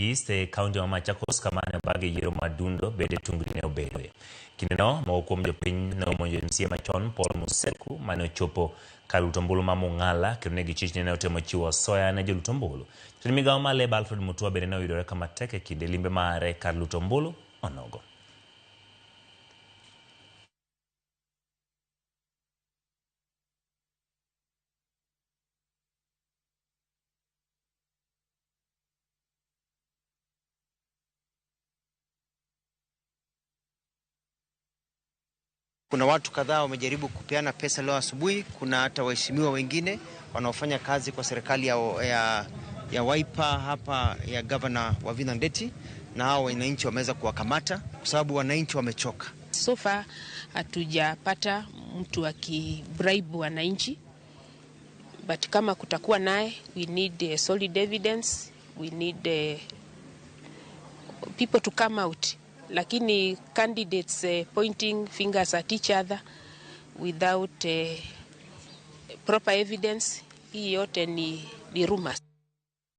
East County of Machakos kamane bage yiro madundo bede tungri ne obedwe. Kineno maukom jopiny na umonjo MCA machon Paul Museku mane chopo kalutombulu mamungala kirunegi chichne ne otemo chiwo soya ne jolutombulu. Tinimigawa male Alfred Mutua bede na widore kama teke kinde limbe maare kalutombulu onogo. Kuna watu kadhaa wamejaribu kupeana pesa leo asubuhi. Kuna hata waheshimiwa wengine wanaofanya kazi kwa serikali ya Wiper hapa ya Governor Wavinya Ndeti, na hao wananchi wameweza kuwakamata kwa sababu wananchi wamechoka. So far hatujapata mtu akibribe wananchi, but kama kutakuwa naye, we need solid evidence, we need people to come out. Lakini candidates pointing fingers at each other without proper evidence, hii yote ni rumors.